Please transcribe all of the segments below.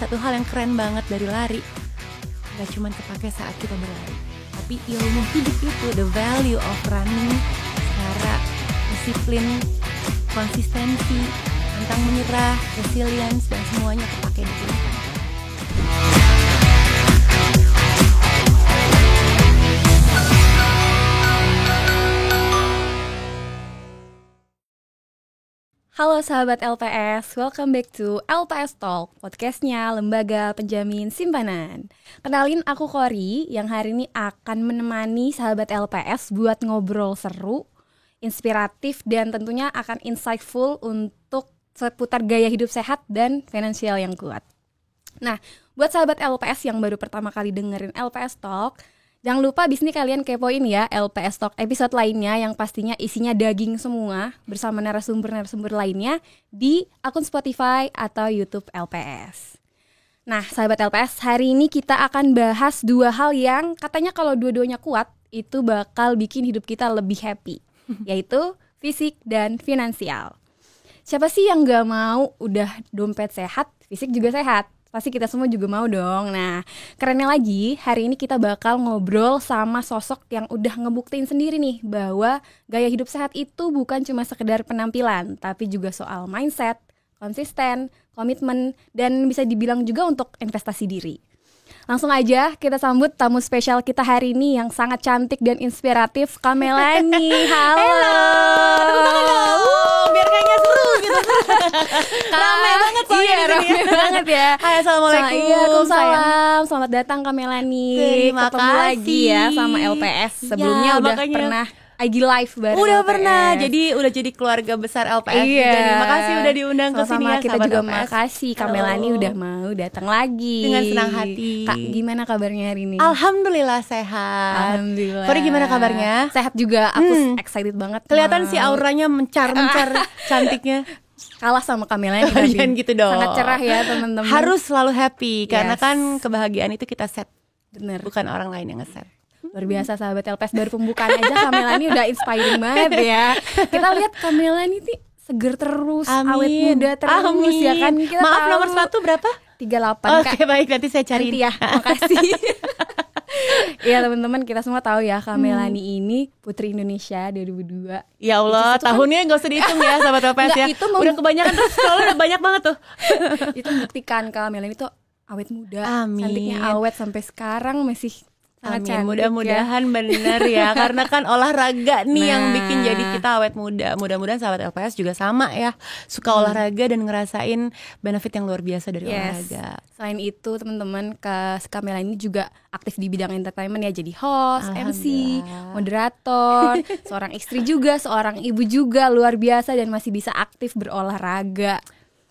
satu hal yang keren banget dari lari, gak cuma kepake saat kita berlari, tapi ilmu hidup itu, the value of running, cara disiplin, konsistensi, pantang menyerah, resilience, dan semuanya kepake di kehidupan. Halo sahabat LPS, welcome back to LPS Talk, podcastnya Lembaga Penjamin Simpanan. Kenalin, aku Kori yang hari ini akan menemani sahabat LPS buat ngobrol seru, inspiratif, dan tentunya akan insightful untuk seputar gaya hidup sehat dan finansial yang kuat. Nah, buat sahabat LPS yang baru pertama kali dengerin LPS Talk, jangan lupa abis ini kalian kepoin ya LPS Talk episode lainnya yang pastinya isinya daging semua bersama narasumber-narasumber lainnya di akun Spotify atau YouTube LPS. Nah, sahabat LPS, hari ini kita akan bahas dua hal yang katanya kalau dua-duanya kuat itu bakal bikin hidup kita lebih happy, yaitu fisik dan finansial. Siapa sih yang gak mau udah dompet sehat, fisik juga sehat? Pasti kita semua juga mau dong. Nah, kerennya lagi, hari ini kita bakal ngobrol sama sosok yang udah ngebuktiin sendiri nih bahwa gaya hidup sehat itu bukan cuma sekedar penampilan, tapi juga soal mindset, konsisten, komitmen, dan bisa dibilang juga untuk investasi diri. Langsung aja kita sambut tamu spesial kita hari ini yang sangat cantik dan inspiratif, Kak Melani. Halo. Biar kayaknya seru gitu. Rame banget soalnya. Iya, rame banget ya. Hai, assalamualaikum. Waalaikumsalam. Selamat datang Kak Melani. Terima Ketemu kasih lagi ya sama LPS. Sebelumnya udah pernah IG live bareng udah LPS. Pernah, jadi udah jadi keluarga besar LPS. Iya. Jadi makasih udah diundang ke sini Sama-sama, ya. kita sahabat juga LPS. makasih Kak Melani udah mau datang lagi. Dengan senang hati. Kak, gimana kabarnya hari ini? Alhamdulillah sehat. Alhamdulillah. Kori gimana kabarnya? Sehat juga, aku excited banget. Kelihatan sih auranya mencar-mencar cantiknya. Kalah sama Kak Melani tadi. Jangan gitu dong. Sangat cerah ya teman-teman. Harus selalu happy karena Yes. kan kebahagiaan itu kita set, Bener. bukan orang lain yang nge-set. Luar biasa sahabat LPS, baru pembukaan aja Kak Melani udah inspiring banget ya. Kita lihat Kak Melani nih seger terus, Amin. awet muda terus. Amin. Ya kan. Kita Maaf, tahu. nomor sepatu berapa? 38 Oke, baik, nanti saya cariin. Nanti ya, makasih. Iya teman-teman, kita semua tahu ya Kak Melani ini Putri Indonesia 2002. Ya Allah, Itu kan- tahunnya gak usah dihitung ya sahabat LPS ya. Enggak, itu Udah kebanyakan terus, soalnya udah banyak banget tuh. Itu membuktikan Kak Melani itu awet muda. Amin. Cantiknya awet sampai sekarang masih sangat Amin, cantik. mudah-mudahan bener ya. Karena kan olahraga nih yang Nah. bikin jadi kita awet muda. Mudah-mudahan sahabat LPS juga sama ya, suka olahraga dan ngerasain benefit yang luar biasa dari olahraga. Selain itu teman-teman, Kak Melani juga aktif di bidang entertainment ya, jadi host, MC, Alhamdulillah. moderator, seorang istri juga, seorang ibu juga, luar biasa, dan masih bisa aktif berolahraga.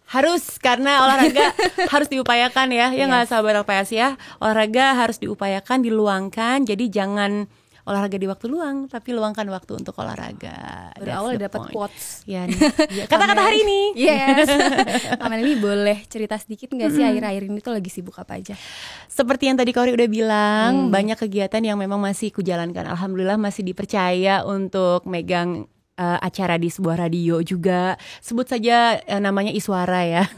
Harus, karena olahraga harus diupayakan ya. Ya nggak sahabat LPS ya. Olahraga harus diupayakan, diluangkan. Jadi jangan olahraga di waktu luang, tapi luangkan waktu untuk olahraga. Berawal That's the dapat point. quotes. Ya, nih. Kata-kata hari ini. Yes. Kak Melani boleh cerita sedikit nggak sih akhir-akhir ini tuh lagi sibuk apa aja? Seperti yang tadi Kori udah bilang, banyak kegiatan yang memang masih kujalankan. Alhamdulillah masih dipercaya untuk megang acara di sebuah radio juga. Sebut saja namanya Iswara ya.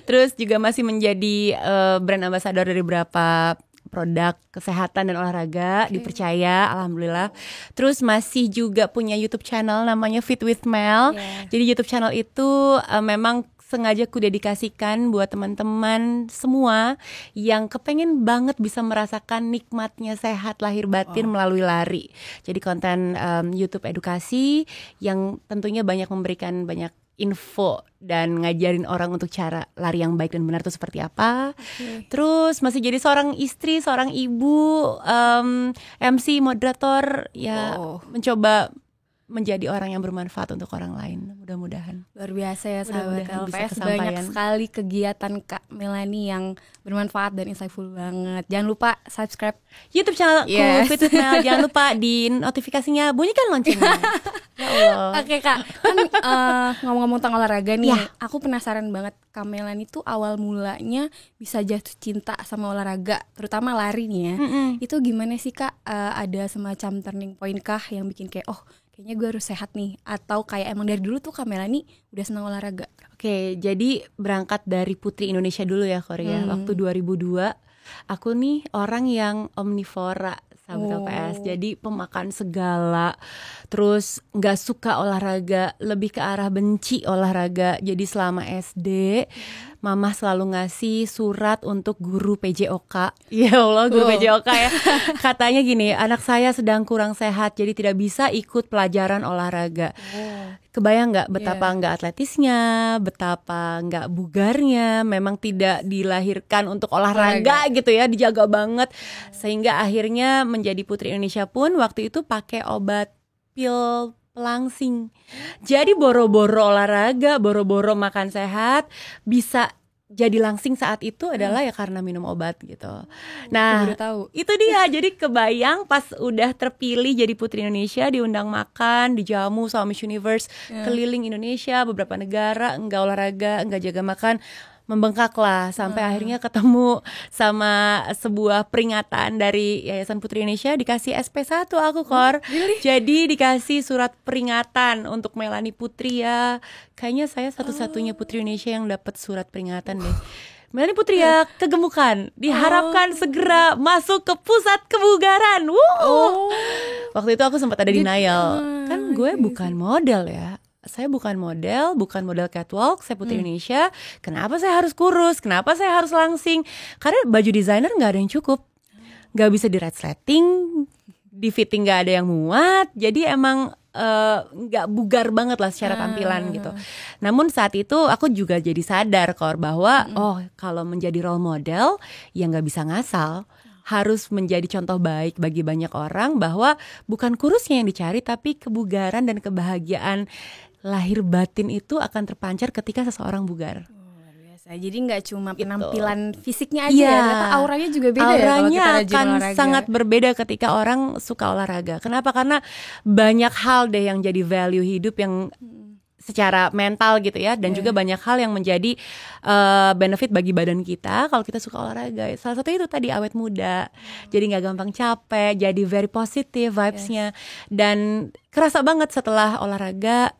Terus juga masih menjadi brand ambassador dari beberapa produk kesehatan dan olahraga, dipercaya, alhamdulillah. Terus masih juga punya YouTube channel namanya Fit with Mel. Jadi YouTube channel itu memang sengaja ku dedikasikan buat teman-teman semua yang kepengen banget bisa merasakan nikmatnya sehat lahir batin melalui lari. Jadi konten YouTube edukasi yang tentunya banyak memberikan banyak info dan ngajarin orang untuk cara lari yang baik dan benar itu seperti apa. Terus masih jadi seorang istri, seorang ibu, MC, moderator, ya mencoba menjadi orang yang bermanfaat untuk orang lain, mudah-mudahan. Luar biasa ya sahabat Mudah-mudahan bisa LPS, kesampaian. banyak sekali kegiatan Kak Melani yang bermanfaat dan insightful banget. Jangan lupa subscribe YouTube channelku Fit with Mel, jangan lupa di notifikasinya bunyikan loncengnya. Ya Allah. Oke Kak, kan ngomong-ngomong tentang olahraga nih, Ya. aku penasaran banget Kak Melani tuh awal mulanya bisa jatuh cinta sama olahraga, terutama lari nih ya. Itu gimana sih Kak? Ada semacam turning point kah yang bikin kayak kayaknya gue harus sehat nih, atau kayak emang dari dulu tuh Kak Melani udah senang olahraga? Oke, jadi berangkat dari Putri Indonesia dulu ya Korea. Waktu 2002 aku nih orang yang omnivora, sahabat LPS. Jadi pemakan segala, terus gak suka olahraga, lebih ke arah benci olahraga. Jadi selama SD Mama selalu ngasih surat untuk guru PJOK. Ya Allah, guru PJOK ya. Katanya gini, anak saya sedang kurang sehat, jadi tidak bisa ikut pelajaran olahraga. Kebayang gak betapa gak atletisnya, betapa gak bugarnya. Memang tidak dilahirkan untuk olahraga gitu ya, dijaga banget. Sehingga akhirnya menjadi Putri Indonesia pun waktu itu pakai obat pil pelangsing. Jadi boro-boro olahraga, boro-boro makan sehat, bisa jadi langsing saat itu adalah ya karena minum obat gitu. Nah, itu dia. Jadi kebayang pas udah terpilih jadi Putri Indonesia, diundang makan, dijamu sama Miss Universe, keliling Indonesia, beberapa negara, enggak olahraga, enggak jaga makan. Membengkak lah sampai akhirnya ketemu sama sebuah peringatan dari Yayasan Putri Indonesia, dikasih SP1 aku Kor. Jadi dikasih surat peringatan untuk Melani Putri ya. Kayaknya saya satu-satunya Putri Indonesia yang dapat surat peringatan deh. Melani Putri ya, kegemukan, diharapkan segera masuk ke pusat kebugaran. Waktu itu aku sempat ada denial. Kan gue bukan model ya. Saya bukan model catwalk, saya Putri Indonesia. Kenapa saya harus kurus? Kenapa saya harus langsing? Karena baju desainer nggak ada yang cukup, nggak bisa di resleting, di fitting nggak ada yang muat. Jadi emang nggak bugar banget lah secara tampilan gitu. Namun saat itu aku juga jadi sadar Kor bahwa kalau menjadi role model ya nggak bisa ngasal. Harus menjadi contoh baik bagi banyak orang bahwa bukan kurusnya yang dicari, tapi kebugaran dan kebahagiaan lahir batin itu akan terpancar ketika seseorang bugar. Luar biasa. Jadi nggak cuma penampilan fisiknya aja ya, ternyata auranya juga beda ya kalau kita rajin akan olahraga. Sangat berbeda ketika orang suka olahraga. Kenapa? Karena banyak hal deh yang jadi value hidup yang secara mental gitu ya, dan juga banyak hal yang menjadi benefit bagi badan kita kalau kita suka olahraga. Salah satu itu tadi awet muda, jadi nggak gampang capek, jadi very positive vibes-nya, dan kerasa banget setelah olahraga.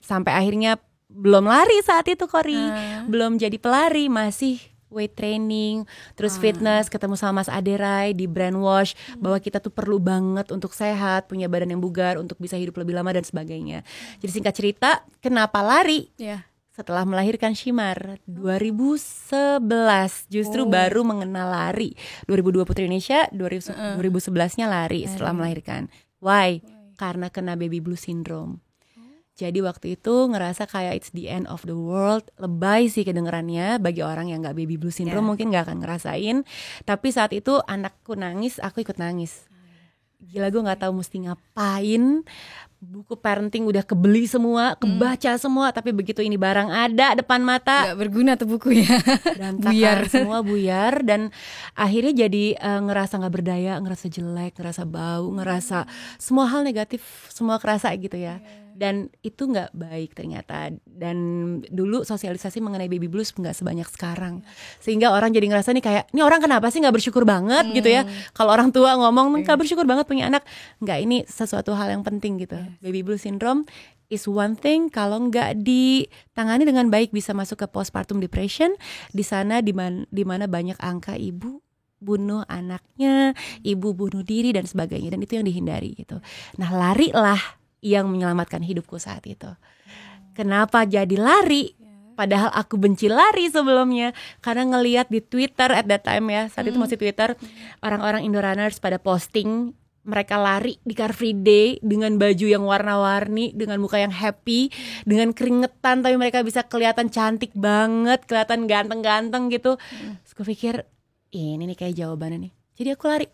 Sampai akhirnya belum lari saat itu Kori, belum jadi pelari, masih weight training, terus fitness, ketemu sama Mas Aderai di brainwash bahwa kita tuh perlu banget untuk sehat, punya badan yang bugar untuk bisa hidup lebih lama dan sebagainya. Jadi singkat cerita, kenapa lari? Setelah melahirkan Shimar 2011 justru baru mengenal lari. 2002 Putri Indonesia, 2011-nya lari setelah melahirkan. Why? Karena kena baby blue syndrome. Jadi waktu itu ngerasa kayak it's the end of the world. Lebay sih kedengerannya bagi orang yang gak baby blue syndrome, mungkin gak akan ngerasain. Tapi saat itu anakku nangis, aku ikut nangis. Gila, gue gak tahu mesti ngapain. Buku parenting udah kebeli semua, kebaca semua, tapi begitu ini barang ada depan mata, gak berguna tuh buku ya. Buyar semua, buyar. Dan akhirnya jadi ngerasa gak berdaya, ngerasa jelek, ngerasa bau, ngerasa semua hal negatif, semua kerasa gitu ya. Dan itu gak baik ternyata. Dan dulu sosialisasi mengenai baby blues gak sebanyak sekarang, sehingga orang jadi ngerasa nih kayak, ini orang kenapa sih gak bersyukur banget gitu ya. Kalau orang tua ngomong gak bersyukur banget punya anak, gak, ini sesuatu hal yang penting gitu. Baby blue syndrome is one thing, kalau nggak ditangani dengan baik bisa masuk ke postpartum depression. Di sana di mana banyak angka ibu bunuh anaknya, ibu bunuh diri dan sebagainya, dan itu yang dihindari gitu. Nah, lari lah yang menyelamatkan hidupku saat itu. Kenapa jadi lari? Padahal aku benci lari sebelumnya, karena ngelihat di Twitter at that time ya, saat itu masih Twitter, orang-orang Indorunners pada posting mereka lari di Car Free Day dengan baju yang warna-warni, dengan muka yang happy, dengan keringetan, tapi mereka bisa kelihatan cantik banget, kelihatan ganteng-ganteng gitu. Terus gue pikir, ini nih kayak jawabannya nih. Jadi aku lari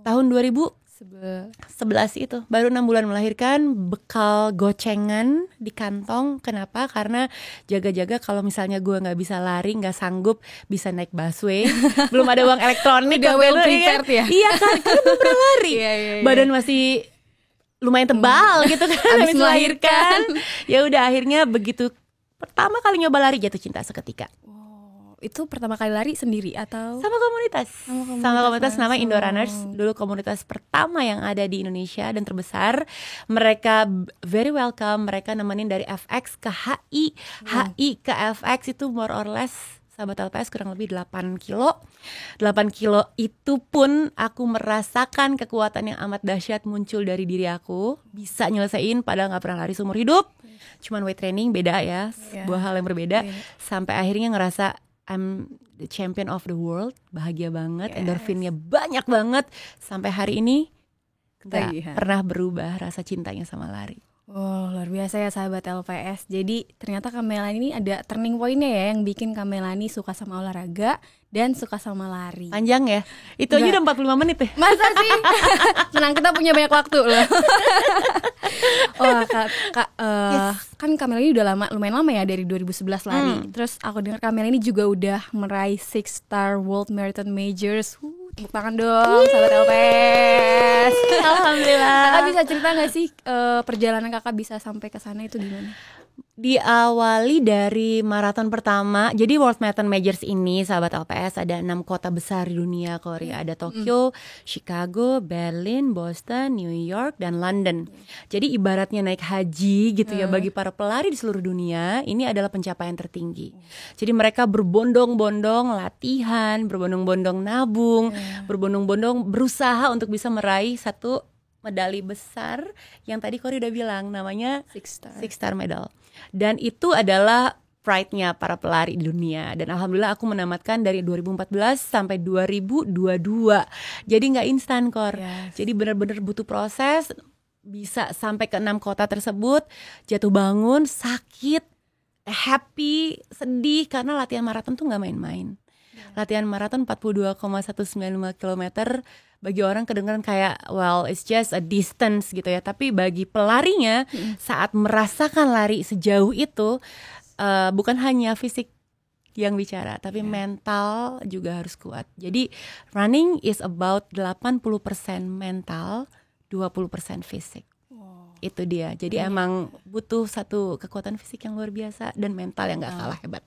tahun 2011 itu, baru 6 bulan melahirkan, bekal gocengan di kantong. Kenapa? Karena jaga-jaga kalau misalnya gue gak bisa lari, gak sanggup, bisa naik busway. Belum ada uang elektronik. Udah well prepared ya? Iya kan, karena belum pernah lari. Badan masih lumayan tebal gitu kan, habis melahirkan. Ya udah, akhirnya begitu pertama kali nyoba lari, jatuh cinta seketika. Itu pertama kali lari sendiri atau? Sama komunitas. Sama komunitas nama Indo Runners. Dulu komunitas pertama yang ada di Indonesia dan terbesar. Mereka very welcome. Mereka nemenin dari FX ke HI, HI ke FX itu more or less sahabat LPS kurang lebih 8 kilo. 8 kilo itu pun aku merasakan kekuatan yang amat dahsyat muncul dari diri aku. Bisa nyelesain padahal gak pernah lari seumur hidup. Cuman weight training beda ya, sebuah hal yang berbeda. Sampai akhirnya ngerasa I'm the champion of the world. Bahagia banget, endorfinnya banyak banget. Sampai hari ini gak pernah berubah rasa cintanya sama lari. Oh, luar biasa ya sahabat LPS. Jadi ternyata Kak Melani ini ada turning point-nya ya yang bikin Kak Melani suka sama olahraga dan suka sama lari. Panjang ya? Itu aja udah 45 menit ya? Masa sih? Tenang, kita punya banyak waktu loh. Oh, Kak, kan Kak Melani udah lumayan lama ya dari 2011 lari. Terus aku dengar Kak Melani juga udah meraih 6-star World Marathon Majors. Tepuk tangan dong sahabat LPS. Alhamdulillah. Kakak bisa cerita gak sih perjalanan kakak bisa sampai ke sana itu gimana? Diawali dari maraton pertama. Jadi World Marathon Majors ini sahabat LPS ada 6 kota besar di dunia Korea. Ada Tokyo, Chicago, Berlin, Boston, New York, dan London. Jadi ibaratnya naik haji gitu ya bagi para pelari di seluruh dunia. Ini adalah pencapaian tertinggi. Jadi mereka berbondong-bondong latihan, berbondong-bondong nabung, berbondong-bondong berusaha untuk bisa meraih satu medali besar yang tadi Kori udah bilang namanya Six Star Medal. Dan itu adalah pride-nya para pelari di dunia. Dan alhamdulillah aku menamatkan dari 2014 sampai 2022. Jadi gak instan Kor. Jadi benar-benar butuh proses. Bisa sampai ke 6 kota tersebut. Jatuh bangun, sakit, happy, sedih. Karena latihan maraton tuh gak main-main. Latihan maraton 42,195 km bagi orang kedengeran kayak well it's just a distance gitu ya. Tapi bagi pelarinya saat merasakan lari sejauh itu bukan hanya fisik yang bicara, tapi mental juga harus kuat. Jadi running is about 80% mental, 20% fisik. Itu dia. Jadi emang butuh satu kekuatan fisik yang luar biasa dan mental yang gak kalah hebat.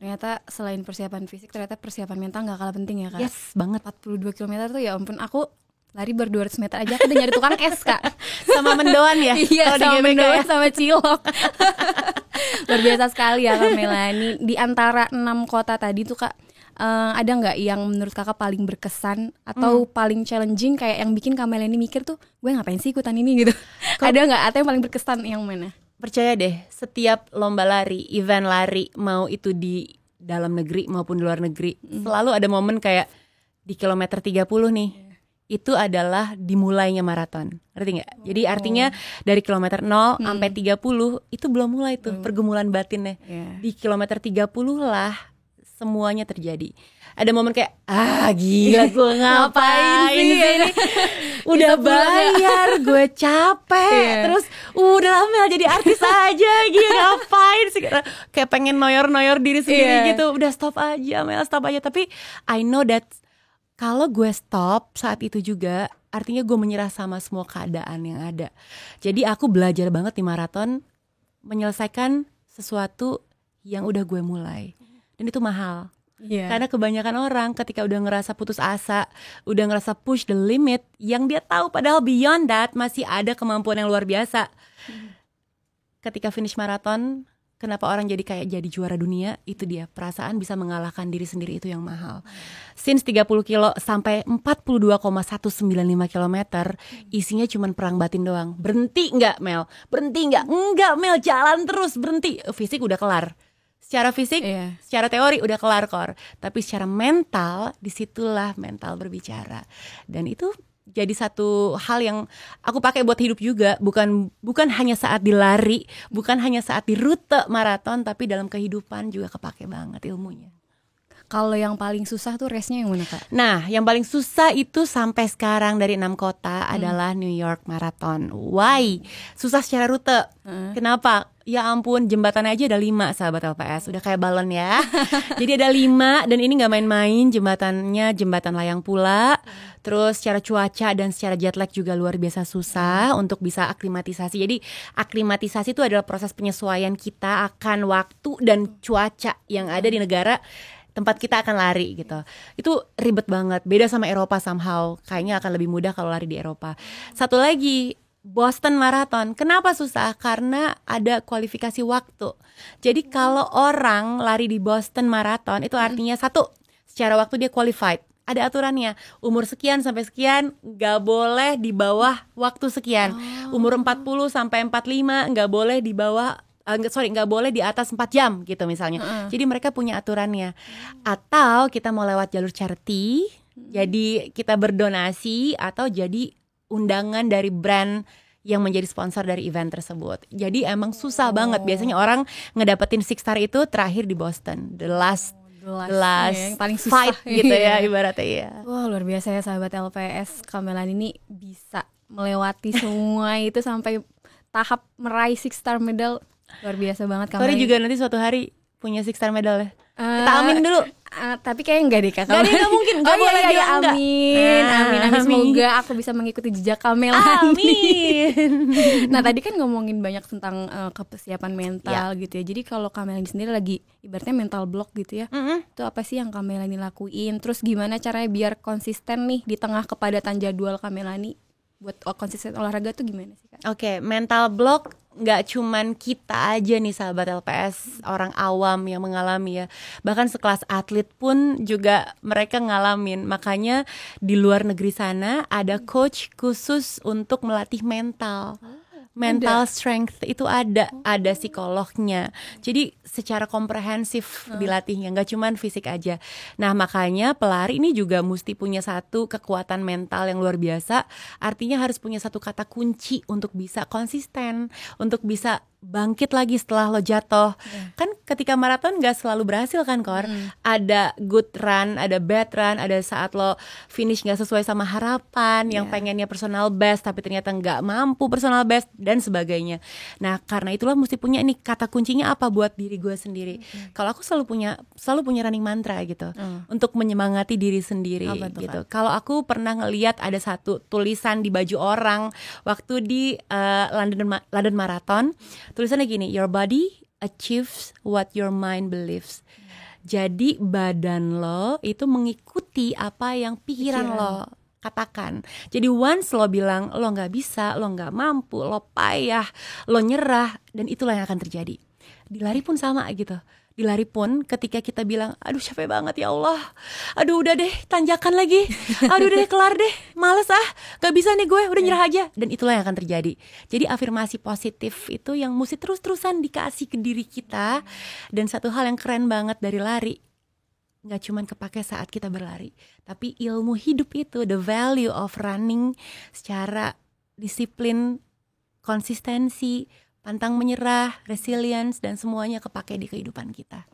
Ternyata selain persiapan fisik, ternyata persiapan mental gak kalah penting ya Kak. Yes, banget. 42 km tuh ya ampun, aku lari 200 meter aja aku udah nyari tukang es Kak. Sama mendoan ya? Iya, sama mendoan sama cilok. Luar biasa sekali ya Kak Melani. Di antara 6 kota tadi tuh Kak, ada gak yang menurut kakak paling berkesan atau paling challenging kayak yang bikin Kak Melani mikir tuh gue ngapain sih ikutan ini gitu? Ada gak? Atau yang paling berkesan yang mana? Percaya deh, setiap lomba lari, event lari, mau itu di dalam negeri maupun di luar negeri, selalu ada momen kayak di kilometer 30 nih, itu adalah dimulainya maraton. Ngerti gak? Jadi artinya dari kilometer 0 sampai 30 itu belum mulai tuh pergumulan batinnya. Di kilometer 30 lah semuanya terjadi. Ada momen kayak gila gue ngapain sih ini. Udah bayar, gue capek. Terus udah Mel jadi artis aja gitu, ngapain sih. Kayak pengen noyor-noyor diri sendiri gitu. Udah stop aja Mel, stop aja. Tapi I know that kalau gue stop saat itu juga artinya gue menyerah sama semua keadaan yang ada. Jadi aku belajar banget di maraton menyelesaikan sesuatu yang udah gue mulai. Dan itu mahal. Karena kebanyakan orang ketika udah ngerasa putus asa, udah ngerasa push the limit, yang dia tahu padahal beyond that masih ada kemampuan yang luar biasa. Ketika finish maraton, kenapa orang jadi kayak jadi juara dunia? Itu dia, perasaan bisa mengalahkan diri sendiri itu yang mahal. Since 30 kilo sampai 42,195 km, isinya cuma perang batin doang. Berhenti nggak Mel? Berhenti nggak? Enggak Mel, jalan terus, berhenti. Fisik udah kelar. Secara fisik, secara teori udah kelar Kor. Tapi secara mental, disitulah mental berbicara. Dan itu jadi satu hal yang aku pakai buat hidup juga. Bukan hanya saat di lari, bukan hanya saat di rute maraton, tapi dalam kehidupan juga kepake banget ilmunya. Kalau yang paling susah tuh race-nya yang mana Kak? Nah, yang paling susah itu sampai sekarang dari 6 kota adalah New York Marathon. Why? Susah secara rute. Kenapa? Ya ampun, jembatannya aja ada 5 sahabat LPS. Udah kayak balon ya. Jadi ada 5 dan ini gak main-main jembatannya, jembatan layang pula. Terus secara cuaca dan secara jet lag juga luar biasa susah untuk bisa aklimatisasi. Jadi aklimatisasi itu adalah proses penyesuaian kita akan waktu dan cuaca yang ada di negara tempat kita akan lari gitu. Itu ribet banget, beda sama Eropa somehow. Kayaknya akan lebih mudah kalau lari di Eropa. Satu lagi, Boston Marathon. Kenapa susah? Karena ada kualifikasi waktu. Jadi kalau orang lari di Boston Marathon itu artinya satu, secara waktu dia qualified. Ada aturannya, umur sekian sampai sekian gak boleh di bawah waktu sekian. Umur 40 sampai 45 gak boleh di bawah nggak boleh di atas 4 jam gitu misalnya. Jadi mereka punya aturannya. Atau kita mau lewat jalur charity, jadi kita berdonasi atau jadi undangan dari brand yang menjadi sponsor dari event tersebut. Jadi emang susah banget. Biasanya orang ngedapetin 6 star itu terakhir di Boston, the last yang paling susah fight gitu ya ibaratnya ya. Wah, luar biasa ya sahabat LPS. Kamelan ini bisa melewati semua itu sampai tahap meraih 6 star medal. Luar biasa banget Kamelan. Kori juga nanti suatu hari punya 6 star medal ya. Kita amin dulu. Tapi kayaknya enggak deh Kak. Gak mungkin. Gak boleh ya, amin. Semoga aku bisa mengikuti jejak Kamelan. Amin. Nah tadi kan ngomongin banyak tentang kesiapan mental gitu ya. Jadi kalau Kamelan sendiri lagi ibaratnya mental block gitu ya, itu apa sih yang Kamelan lakuin? Terus gimana caranya biar konsisten nih di tengah kepadatan jadwal Kamelani buat konsisten olahraga tuh gimana sih Kak? Oke, mental block nggak cuman kita aja nih sahabat LPS, orang awam yang mengalami ya. Bahkan sekelas atlet pun juga mereka ngalamin. Makanya di luar negeri sana ada coach khusus untuk melatih mental. Mental strength itu ada psikolognya. Jadi secara komprehensif dilatihnya, nggak cuman fisik aja. Nah makanya pelari ini juga mesti punya satu kekuatan mental yang luar biasa. Artinya harus punya satu kata kunci untuk bisa konsisten, untuk bisa bangkit lagi setelah lo jatuh. Kan ketika maraton gak selalu berhasil kan Kor. Ada good run, ada bad run, ada saat lo finish gak sesuai sama harapan, yang pengennya personal best tapi ternyata gak mampu personal best dan sebagainya. Nah karena itulah mesti punya nih kata kuncinya apa buat diri gue sendiri. Kalau aku selalu punya running mantra gitu, untuk menyemangati diri sendiri gitu. Kalau aku pernah ngeliat ada satu tulisan di baju orang waktu di London Marathon. Tulisannya gini, your body achieves what your mind believes. Jadi badan lo itu mengikuti apa yang pikiran lo katakan. Jadi once lo bilang lo gak bisa, lo gak mampu, lo payah, lo nyerah, dan itulah yang akan terjadi. Di lari pun sama gitu. Di lari pun ketika kita bilang, aduh capek banget ya Allah, aduh udah deh tanjakan lagi, aduh udah deh kelar deh, males gak bisa nih gue, udah nyerah aja. Dan itulah yang akan terjadi. Jadi afirmasi positif itu yang mesti terus-terusan dikasih ke diri kita. Dan satu hal yang keren banget dari lari, gak cuman kepake saat kita berlari, tapi ilmu hidup itu, the value of running secara disiplin, konsistensi, pantang menyerah, resilience, dan semuanya kepake di kehidupan kita.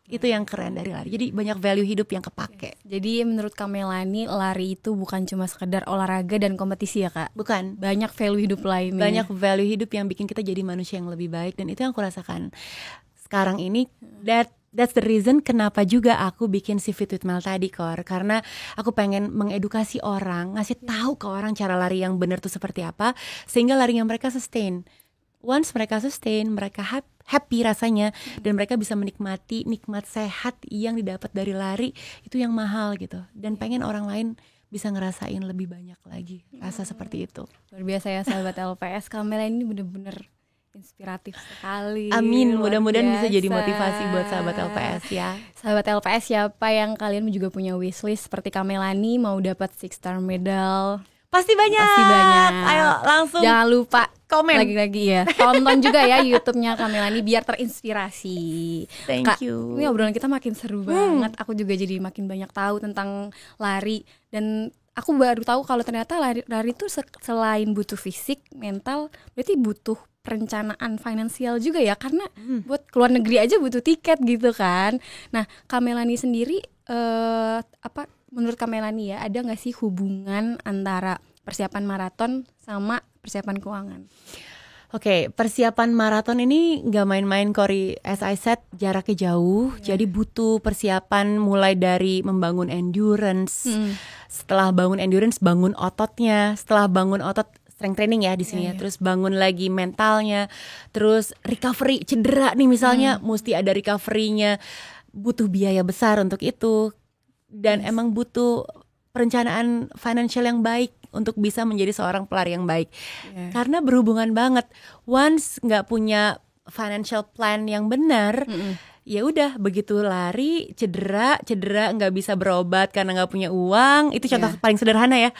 Itu yang keren dari lari. Jadi banyak value hidup yang kepake. Jadi menurut Kamelani, lari itu bukan cuma sekedar olahraga dan kompetisi ya Kak? Bukan. Banyak value hidup lainnya. Banyak value hidup yang bikin kita jadi manusia yang lebih baik. Dan itu yang aku rasakan sekarang ini. That's the reason kenapa juga aku bikin si Fit with Mel tadi Kor. Karena aku pengen mengedukasi orang, ngasih tahu ke orang cara lari yang benar tuh seperti apa, sehingga larinya mereka sustain. Once mereka sustain, mereka happy rasanya, dan mereka bisa menikmati nikmat sehat yang didapat dari lari, itu yang mahal gitu. Dan pengen orang lain bisa ngerasain lebih banyak lagi rasa seperti itu. Luar biasa ya sahabat LPS, Kamela ini bener-bener inspiratif sekali. Amin, mudah-mudahan bisa jadi motivasi buat sahabat LPS ya. Sahabat LPS, siapa yang kalian juga punya wishlist seperti Kamelani mau dapat 6 star medal? Pasti banyak. Ayo langsung. Jangan lupa komen. Lagi-lagi ya. Tonton juga ya YouTube-nya Kamelani biar terinspirasi. Thank Kak, you. Ini obrolan kita makin seru banget. Aku juga jadi makin banyak tahu tentang lari, dan aku baru tahu kalau ternyata lari itu selain butuh fisik, mental, berarti butuh perencanaan finansial juga ya, karena buat keluar negeri aja butuh tiket gitu kan. Nah, Kamelani sendiri menurut Kamelani ya, ada nggak sih hubungan antara persiapan maraton sama persiapan keuangan? Oke, persiapan maraton ini nggak main-main Kori. As I said, jaraknya jauh, jadi butuh persiapan mulai dari membangun endurance. Setelah bangun endurance, bangun ototnya. Setelah bangun otot, strength training ya di sini ya. Terus bangun lagi mentalnya. Terus recovery cedera nih misalnya, mesti ada recovery-nya. butuh biaya besar untuk itu dan emang butuh perencanaan financial yang baik untuk bisa menjadi seorang pelari yang baik. Karena berhubungan banget, once nggak punya financial plan yang benar, ya udah begitu lari cedera nggak bisa berobat karena nggak punya uang. Itu contoh paling sederhana ya.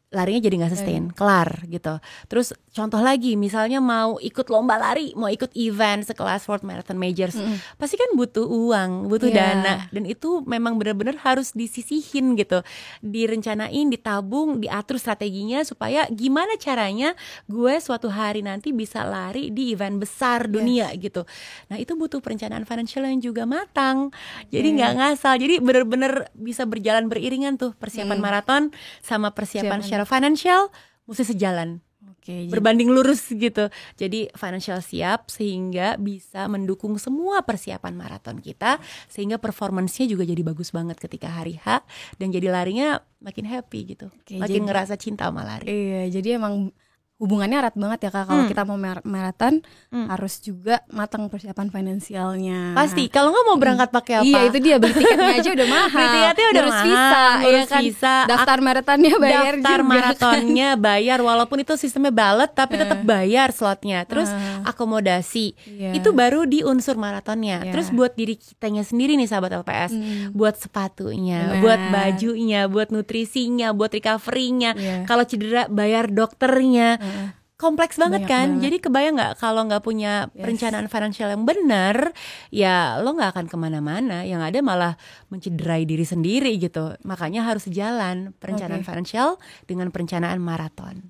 Larinya jadi nggak sustain, kelar gitu. Terus contoh lagi, misalnya mau ikut lomba lari, mau ikut event sekelas World Marathon Majors, pasti kan butuh uang, butuh dana, dan itu memang benar-benar harus disisihin gitu, direncanain, ditabung, diatur strateginya supaya gimana caranya gue suatu hari nanti bisa lari di event besar dunia gitu. Nah itu butuh perencanaan financial yang juga matang, jadi nggak ngasal, jadi benar-benar bisa berjalan beriringan tuh persiapan maraton sama persiapan secara financial mesti sejalan. Berbanding lurus gitu. Jadi financial siap sehingga bisa mendukung semua persiapan maraton kita, sehingga performance-nya juga jadi bagus banget ketika hari H, dan jadi larinya makin happy gitu. Makin ngerasa cinta sama lari. Iya, jadi emang hubungannya erat banget ya Kak. Kalau kita mau maraton harus juga matang persiapan finansialnya. Pasti. Kalau nggak mau berangkat pakai apa? Iya, itu dia, beli tiketnya aja udah mahal. Beli tiketnya udah ngurus mahal. Visa, Ngurus kan? visa. Daftar maratonnya bayar juga. Daftar maratonnya bayar, walaupun itu sistemnya ballot tapi tetap bayar slotnya. Terus akomodasi. Itu baru di unsur maratonnya. Terus buat diri kitanya sendiri nih sahabat LPS, buat sepatunya, buat bajunya, buat nutrisinya, buat recovery-nya. Kalau cedera bayar dokternya. Kompleks banget kan. Jadi kebayang nggak kalau nggak punya perencanaan financial yang benar, ya lo nggak akan kemana-mana. Yang ada malah mencederai diri sendiri gitu. Makanya harus sejalan perencanaan financial dengan perencanaan maraton.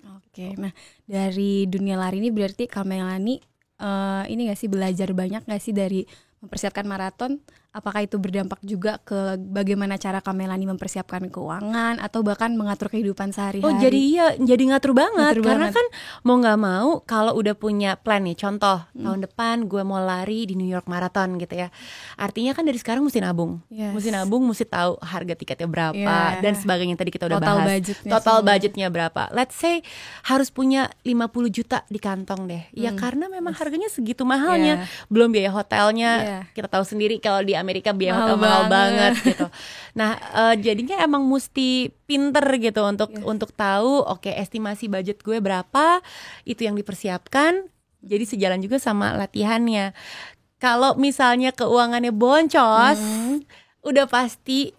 Nah dari dunia lari ini berarti Kak Melani ini nggak sih, belajar banyak nggak sih dari mempersiapkan maraton? Apakah itu berdampak juga ke bagaimana cara Kak Melani mempersiapkan keuangan atau bahkan mengatur kehidupan sehari-hari? Oh jadi ngatur banget. Karena kan mau nggak mau kalau udah punya plan nih, contoh tahun depan gue mau lari di New York Marathon gitu ya. Artinya kan dari sekarang mesti nabung, mesti tahu harga tiketnya berapa dan sebagainya. Tadi kita udah bahas total budgetnya berapa. Let's say harus punya 50 juta di kantong deh. Ya karena memang harganya segitu mahalnya. Belum biaya hotelnya. Kita tahu sendiri kalau di Amerika biaya hotel mahal banget gitu. Nah, jadinya emang mesti pinter gitu untuk tahu estimasi budget gue berapa, itu yang dipersiapkan. Jadi sejalan juga sama latihannya. Kalau misalnya keuangannya boncos, udah pasti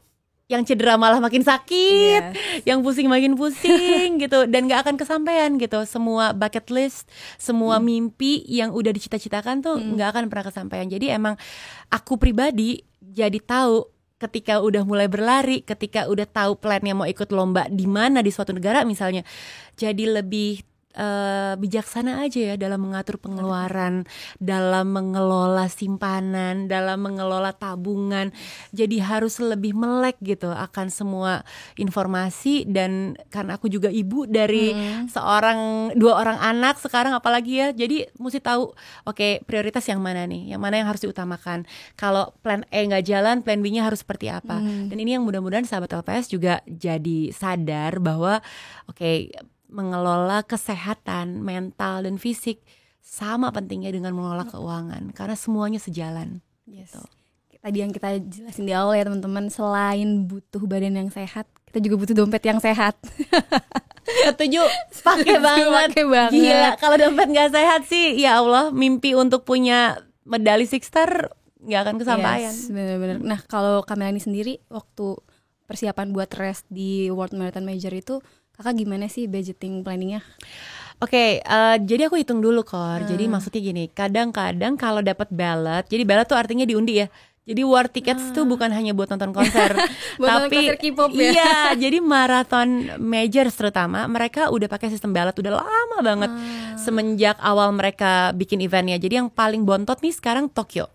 yang cedera malah makin sakit, yang pusing makin pusing gitu, dan gak akan kesampaian gitu. Semua bucket list, semua mimpi yang udah dicita-citakan tuh gak akan pernah kesampaian. Jadi emang aku pribadi jadi tahu ketika udah mulai berlari, ketika udah tahu plannya mau ikut lomba di mana di suatu negara misalnya, jadi lebih bijaksana aja ya dalam mengatur pengeluaran, dalam mengelola simpanan, dalam mengelola tabungan. Jadi harus lebih melek gitu akan semua informasi. Dan karena aku juga ibu dari 2 orang anak sekarang apalagi ya, jadi mesti tahu prioritas yang mana nih, yang mana yang harus diutamakan. Kalau plan A nggak jalan, plan B-nya harus seperti apa. Dan ini yang mudah-mudahan sahabat LPS juga jadi sadar bahwa mengelola kesehatan mental dan fisik sama pentingnya dengan mengelola keuangan, karena semuanya sejalan. Gitu. Tadi yang kita jelasin di awal ya teman-teman, selain butuh badan yang sehat, kita juga butuh dompet yang sehat. Setuju, pakai banget. Gila, kalau dompet nggak sehat sih, ya Allah, mimpi untuk punya medali Six Star nggak akan kesampaian. Benar-benar. Nah, kalau Kak Melani sendiri waktu persiapan buat race di World Marathon Major itu, Kakak gimana sih budgeting planningnya? Jadi aku hitung dulu Kor. Jadi maksudnya gini, kadang-kadang kalau dapat ballot, jadi ballot tuh artinya diundi ya. Jadi war tickets tuh bukan hanya buat nonton konser, tapi konser K-pop ya. Iya, jadi marathon majors terutama mereka udah pakai sistem ballot udah lama banget semenjak awal mereka bikin eventnya. Jadi yang paling bontot nih sekarang Tokyo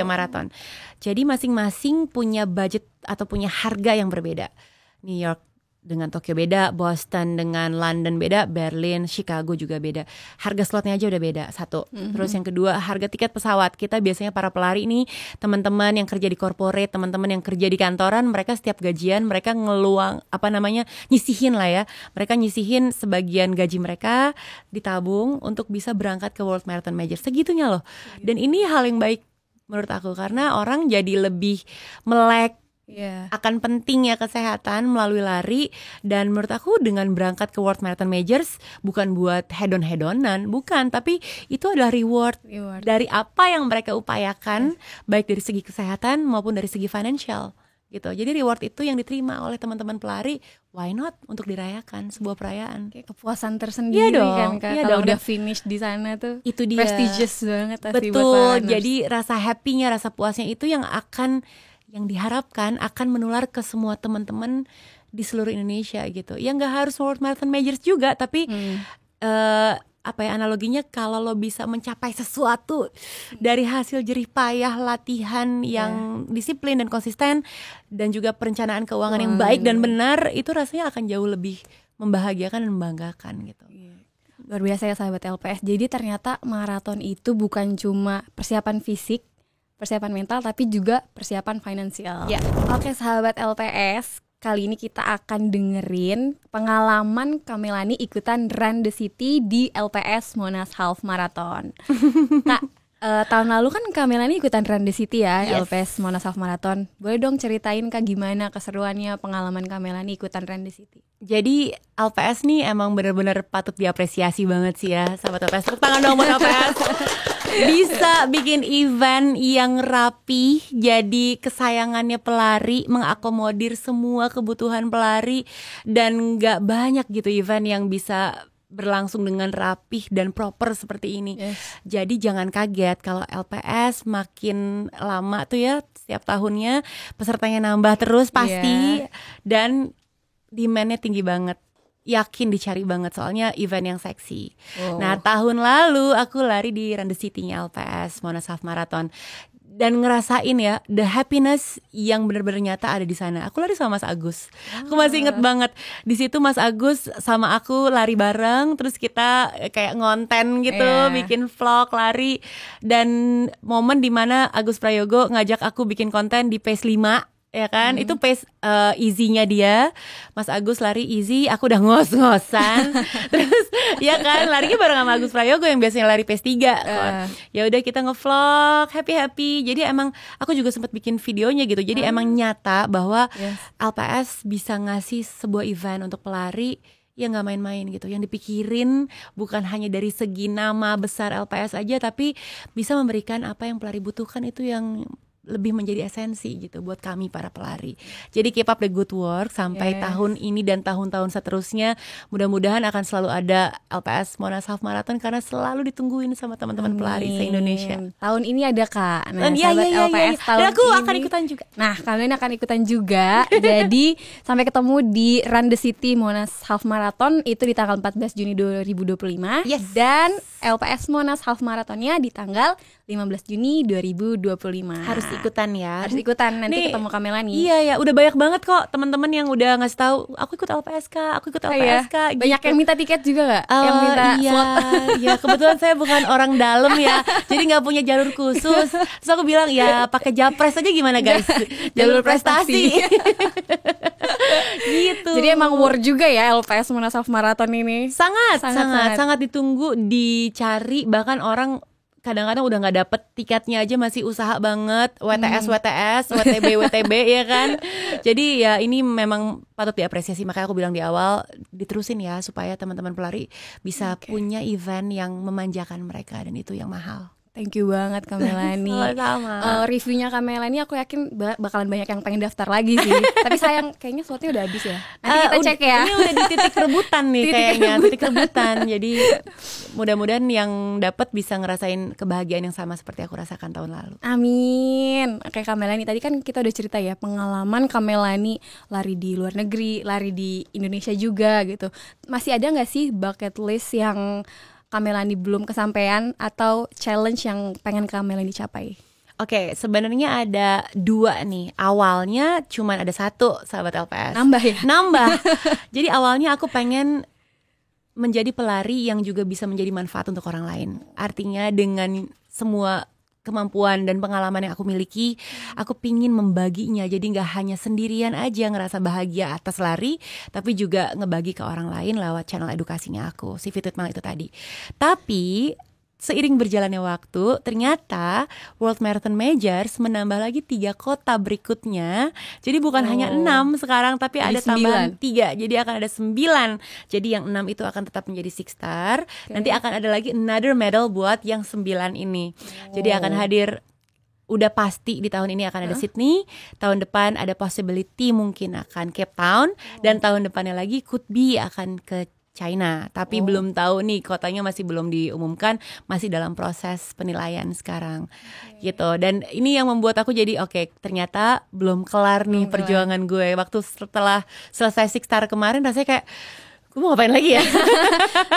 Marathon. Jadi masing-masing punya budget atau punya harga yang berbeda. New York dengan Tokyo beda, Boston dengan London beda, Berlin, Chicago juga beda. Harga slotnya aja udah beda, satu. Terus yang kedua, harga tiket pesawat. Kita biasanya para pelari ini, teman-teman yang kerja di corporate, teman-teman yang kerja di kantoran, mereka setiap gajian, mereka nyisihin lah ya. Mereka nyisihin sebagian gaji mereka, ditabung untuk bisa berangkat ke World Marathon Major. Segitunya loh. Dan ini hal yang baik menurut aku, karena orang jadi lebih melek Iya. akan pentingnya kesehatan melalui lari. Dan menurut aku dengan berangkat ke World Marathon Majors bukan buat hedon-hedonan, bukan, tapi itu adalah reward dari apa yang mereka upayakan, baik dari segi kesehatan maupun dari segi financial gitu. Jadi reward itu yang diterima oleh teman-teman pelari, why not untuk dirayakan sebuah perayaan. Kayak kepuasan tersendiri kan Kak, iya kalau dong. udah finish di sana tuh. Itu dia. Prestigious banget pasti buat Betul, runners. jadi rasa happy-nya, rasa puasnya itu yang diharapkan akan menular ke semua teman-teman di seluruh Indonesia gitu. Ya nggak harus World Marathon Majors juga, tapi analoginya kalau lo bisa mencapai sesuatu dari hasil jerih payah latihan yang disiplin dan konsisten, dan juga perencanaan keuangan yang baik dan benar, itu rasanya akan jauh lebih membahagiakan dan membanggakan gitu. Luar biasa ya sahabat LPS. Jadi ternyata maraton itu bukan cuma persiapan fisik, persiapan mental, tapi juga persiapan finansial. Ya. Oke sahabat LPS, kali ini kita akan dengerin pengalaman Kamelani ikutan Run the City di LPS Monas Half Marathon. Kak, tahun lalu kan Kamelani ikutan Run the City ya, LPS Monas Half Marathon. Boleh dong ceritain Kak gimana keseruannya pengalaman Kamelani ikutan Run the City? Jadi LPS nih emang benar-benar patut diapresiasi banget sih ya, sahabat LPS. Tepuk tangan dong buat LPS. Bisa bikin event yang rapi, jadi kesayangannya pelari, mengakomodir semua kebutuhan pelari, dan gak banyak gitu event yang bisa berlangsung dengan rapih dan proper seperti ini. Jadi jangan kaget kalau LPS makin lama tuh ya, setiap tahunnya pesertanya nambah terus pasti, dan demand-nya tinggi banget. Yakin dicari banget, soalnya event yang seksi. Nah tahun lalu aku lari di Run the City-nya LPS Monas Half Marathon, dan ngerasain ya the happiness yang benar-benar nyata ada di sana. Aku lari sama Mas Agus. Aku masih inget banget di situ Mas Agus sama aku lari bareng, terus kita kayak ngonten gitu, bikin vlog lari, dan momen dimana Agus Prayogo ngajak aku bikin konten di pace 5. Ya kan, itu pace easy-nya dia. Mas Agus lari easy, aku udah ngos-ngosan. Terus ya kan, larinya bareng sama Agus Prayogo yang biasanya lari pace 3. Ya udah kita ngevlog, happy-happy. Jadi emang aku juga sempat bikin videonya gitu. Jadi emang nyata bahwa LPS bisa ngasih sebuah event untuk pelari ya nggak main-main gitu. Yang dipikirin bukan hanya dari segi nama besar LPS aja, tapi bisa memberikan apa yang pelari butuhkan, itu yang lebih menjadi esensi gitu buat kami para pelari. Jadi keep up the good work sampai tahun ini dan tahun-tahun seterusnya. Mudah-mudahan akan selalu ada LPS Monas Half Marathon, karena selalu ditungguin sama teman-teman pelari se-Indonesia. Tahun ini ada Kak. Nah, sahabat LPS tahun dan aku ini akan ikutan juga. Nah, kalian akan ikutan juga. Jadi sampai ketemu di Run the City Monas Half Marathon itu di tanggal 14 Juni 2025. Dan LPS Monas Half Marathonnya di tanggal 15 Juni 2025. Harus ikutan ya. Harus ikutan, nanti Nih, ketemu Kamelani. Iya ya, udah banyak banget kok teman-teman yang udah ngasih tahu, aku ikut LPSK, aku ikut LPSK. Gitu. Banyak yang minta tiket juga nggak? Yang minta slot. Iya, kebetulan saya bukan orang dalam ya, jadi nggak punya jalur khusus. Terus aku bilang ya pakai Japres aja gimana guys, jalur prestasi. Gitu. Jadi emang war juga ya LPS Monas Half Marathon ini. Sangat ditunggu, dicari, bahkan orang kadang-kadang udah nggak dapet tiketnya aja masih usaha banget, WTS, WTB ya kan. Jadi ya ini memang patut diapresiasi, makanya aku bilang di awal diterusin ya supaya teman-teman pelari bisa punya event yang memanjakan mereka, dan itu yang mahal. Thank you banget Kamelani. Sama-sama. Reviewnya Kamelani aku yakin bakalan banyak yang pengen daftar lagi sih. Tapi sayang kayaknya slotnya udah habis ya. Nanti kita cek ya. Ini udah di titik rebutan nih titik rebutan. Jadi mudah-mudahan yang dapat bisa ngerasain kebahagiaan yang sama seperti aku rasakan tahun lalu. Amin. Oke Kamelani, tadi kan kita udah cerita ya pengalaman Kamelani lari di luar negeri, lari di Indonesia juga gitu. Masih ada nggak sih bucket list yang Kamelani belum kesampaian atau challenge yang pengen Kamelani capai? Oke, sebenarnya ada 2 nih. Awalnya cuman ada 1, sahabat LPS. Nambah ya? Nambah. Jadi awalnya aku pengen menjadi pelari yang juga bisa menjadi manfaat untuk orang lain. Artinya dengan semua kemampuan dan pengalaman yang aku miliki, aku pingin membaginya. Jadi gak hanya sendirian aja ngerasa bahagia atas lari, tapi juga ngebagi ke orang lain lewat channel edukasinya aku, si Fit With Mel itu tadi. Tapi seiring berjalannya waktu, ternyata World Marathon Majors menambah lagi 3 kota berikutnya. Jadi bukan hanya 6 sekarang, tapi Jadi ada tambahan 3. Jadi akan ada 9. Jadi yang 6 itu akan tetap menjadi Six Star. Nanti akan ada lagi another medal buat yang 9 ini. Jadi akan hadir, udah pasti di tahun ini akan ada Sydney, tahun depan ada possibility mungkin akan Cape Town, dan tahun depannya lagi could be akan ke China, tapi belum tahu nih, kotanya masih belum diumumkan, masih dalam proses penilaian sekarang, gitu. Dan ini yang membuat aku jadi ternyata belum kelar nih perjuangan gue. Waktu setelah selesai Six Star kemarin, rasanya kayak gue mau ngapain lagi ya?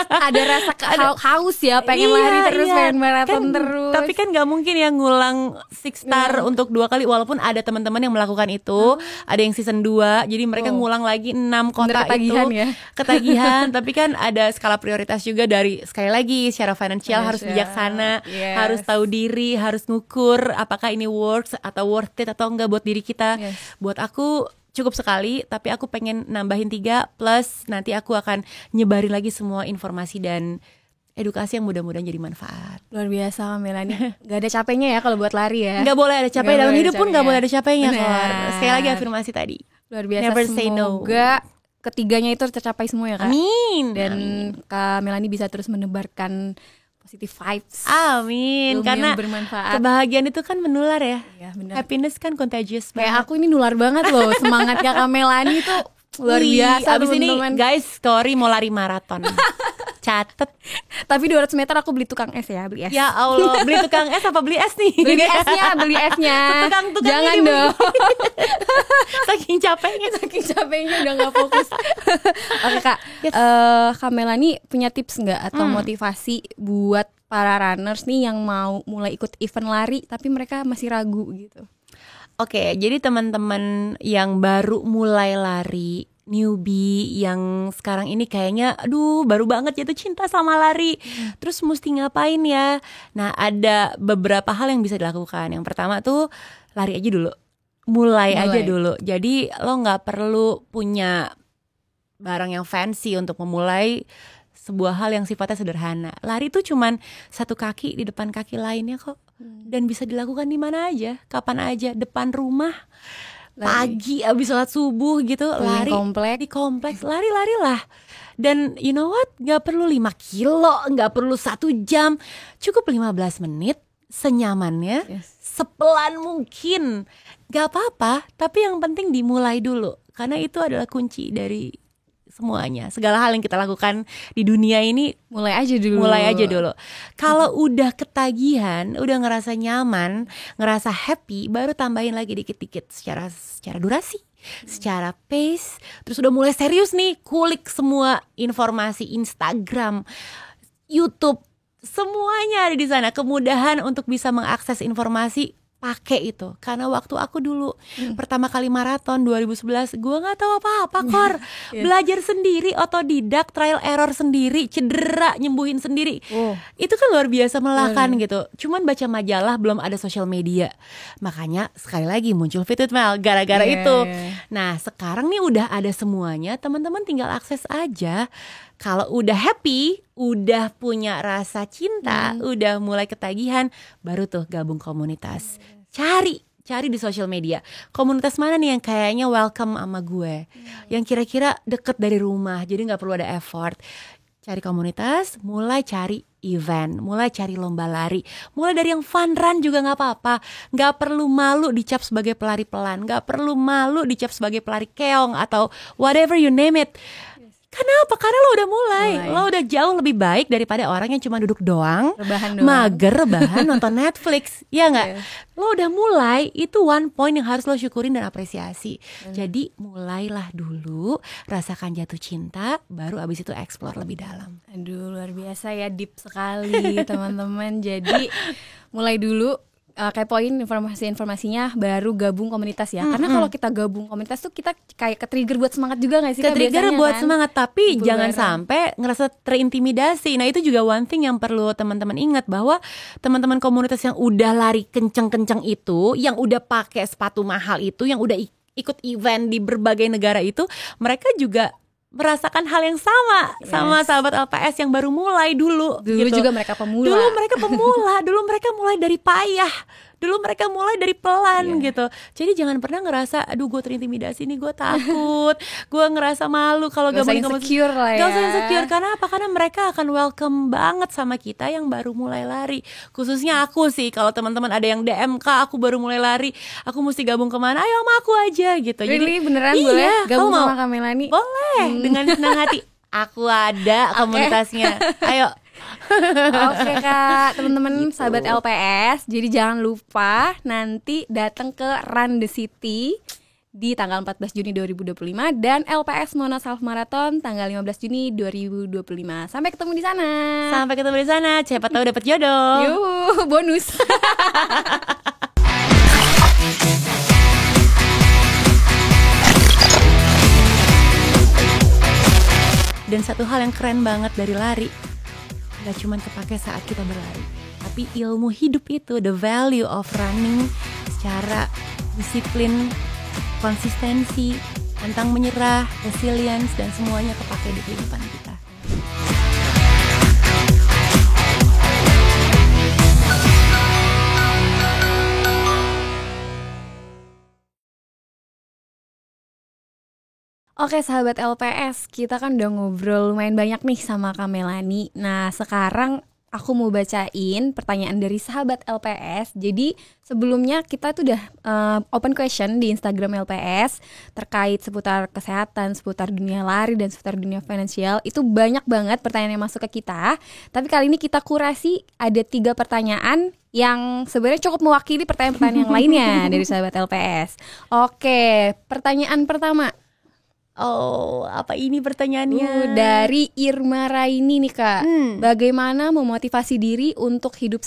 Ada rasa haus ya, pengen lari terus, pengen maraton terus. Tapi kan nggak mungkin ya ngulang Six Star untuk 2 kali, walaupun ada teman-teman yang melakukan itu, ada yang season 2, jadi mereka ngulang lagi 6 kota ketagihan itu, ya? Ketagihan. Tapi kan ada skala prioritas juga dari, sekali lagi secara finansial harus bijaksana, harus tahu diri, harus ngukur apakah ini worth it atau enggak buat diri kita. Buat aku cukup sekali, tapi aku pengen nambahin 3, plus nanti aku akan nyebarin lagi semua informasi dan edukasi yang mudah-mudahan jadi manfaat. Luar biasa Melanie. Gak ada capeknya ya kalau buat lari ya. Gak boleh ada capek, dalam hidup pun gak boleh ada capeknya. Sekali lagi afirmasi tadi, luar biasa. Never say no. Semoga ketiganya itu tercapai semua ya Kak. Amin. Dan Kak Melanie bisa terus menebarkan positive vibes. Amin. Karena bermanfaat. Kebahagiaan itu kan menular ya. Iya, benar. Happiness kan contagious. Kayak aku ini nular banget loh. Semangatnya Kak Melanie tuh luar biasa. Abis ini guys, Story mau lari maraton. Catet. Tapi 200 meter aku beli tukang es ya, beli es. Ya Allah, beli tukang es apa beli es nih? Beli esnya. Tukang Jangan ini dong. Saking capeknya udah gak fokus. Oke Kak, Kak Melanie punya tips gak atau motivasi buat para runners nih yang mau mulai ikut event lari tapi mereka masih ragu gitu? Oke, jadi teman-teman yang baru mulai lari, newbie yang sekarang ini kayaknya aduh baru banget jatuh cinta sama lari, terus mesti ngapain ya? Nah, ada beberapa hal yang bisa dilakukan. Yang pertama tuh lari aja dulu, mulai aja dulu. Jadi lo nggak perlu punya barang yang fancy untuk memulai sebuah hal yang sifatnya sederhana. Lari tuh cuman satu kaki di depan kaki lainnya kok, dan bisa dilakukan di mana aja, kapan aja, depan rumah, pagi abis sholat subuh gitu, lari di kompleks, lari-larilah. Dan you know what, gak perlu 5 kilo, gak perlu 1 jam, cukup 15 menit, senyamannya, sepelan mungkin, gak apa-apa. Tapi yang penting dimulai dulu, karena itu adalah kunci dari semuanya. Segala hal yang kita lakukan di dunia ini, mulai aja dulu. Kalau udah ketagihan, udah ngerasa nyaman, ngerasa happy, baru tambahin lagi dikit-dikit secara durasi, secara pace. Terus udah mulai serius nih, kulik semua informasi Instagram, YouTube, semuanya ada di sana. Kemudahan untuk bisa mengakses informasi, pakai itu. Karena waktu aku dulu pertama kali maraton 2011, gue nggak tahu apa-apa, Kor. Belajar sendiri, otodidak, trial error sendiri, cedera, nyembuhin sendiri. Itu kan luar biasa melelahkan gitu. Cuman baca majalah, belum ada sosial media. Makanya sekali lagi muncul Fit with Mel gara-gara itu. Nah, sekarang nih udah ada semuanya, teman-teman tinggal akses aja. Kalau udah happy, udah punya rasa cinta, udah mulai ketagihan, baru tuh gabung komunitas. Cari di sosial media, komunitas mana nih yang kayaknya welcome sama gue, yang kira-kira deket dari rumah, jadi gak perlu ada effort. Cari komunitas, mulai cari event, mulai cari lomba lari, mulai dari yang fun run juga gak apa-apa. Gak perlu malu dicap sebagai pelari pelan, gak perlu malu dicap sebagai pelari keong atau whatever you name it. Kenapa? Karena lo udah mulai. Lo udah jauh lebih baik daripada orang yang cuma duduk doang, mager rebahan nonton Netflix. Ya gak? Lo udah mulai, itu one point yang harus lo syukurin dan apresiasi. Jadi mulailah dulu, rasakan jatuh cinta, baru abis itu explore lebih dalam. Aduh, luar biasa ya, deep sekali teman-teman. Jadi mulai dulu, kepoin informasinya, baru gabung komunitas ya. Karena kalau kita gabung komunitas tuh kita kayak ke-trigger buat semangat juga gak sih? Ke-trigger buat semangat, tapi jangan sampai ngerasa terintimidasi. Nah, itu juga one thing yang perlu teman-teman ingat, bahwa teman-teman komunitas yang udah lari kenceng-kenceng itu, yang udah pakai sepatu mahal itu, yang udah ikut event di berbagai negara itu, mereka juga merasakan hal yang sama sama sahabat LPS yang baru mulai dulu gitu. Juga mereka pemula. Dulu mereka mulai dari payah. Dulu mereka mulai dari pelan gitu. Jadi jangan pernah ngerasa aduh gue terintimidasi nih, gue takut, gue ngerasa malu kalau gak usah insecure lah ya. Gak usah insecure, karena apa? Karena mereka akan welcome banget sama kita yang baru mulai lari. Khususnya aku sih, kalau teman-teman ada yang DM Kak, aku baru mulai lari, aku mesti gabung kemana? Ayo sama aku aja gitu. Jadi beneran boleh gabung sama Kak Melani? Boleh, dengan senang hati. Aku ada komunitasnya. Ayo. Oke Kak, teman-teman gitu. Sahabat LPS, jadi jangan lupa nanti datang ke Run the City di tanggal 14 Juni 2025 dan LPS Monas Half Marathon tanggal 15 Juni 2025. Sampai ketemu di sana. Siapa tahu dapat jodoh. Yuh, bonus. Dan satu hal yang keren banget dari lari, gak cuma kepake saat kita berlari, tapi ilmu hidup itu, the value of running secara disiplin, konsistensi, pantang menyerah, resilience, dan semuanya kepake di kehidupan kita. Oke sahabat LPS, kita kan udah ngobrol lumayan banyak nih sama Kak Melani. Nah sekarang aku mau bacain pertanyaan dari sahabat LPS. Jadi sebelumnya kita tuh udah open question di Instagram LPS terkait seputar kesehatan, seputar dunia lari, dan seputar dunia finansial. Itu banyak banget pertanyaan yang masuk ke kita. Tapi kali ini kita kurasi ada 3 pertanyaan yang sebenarnya cukup mewakili pertanyaan-pertanyaan yang lainnya dari sahabat LPS. Oke, pertanyaan pertama. Oh, apa ini pertanyaannya? Dari Irma Raini nih Kak. Bagaimana memotivasi diri untuk hidup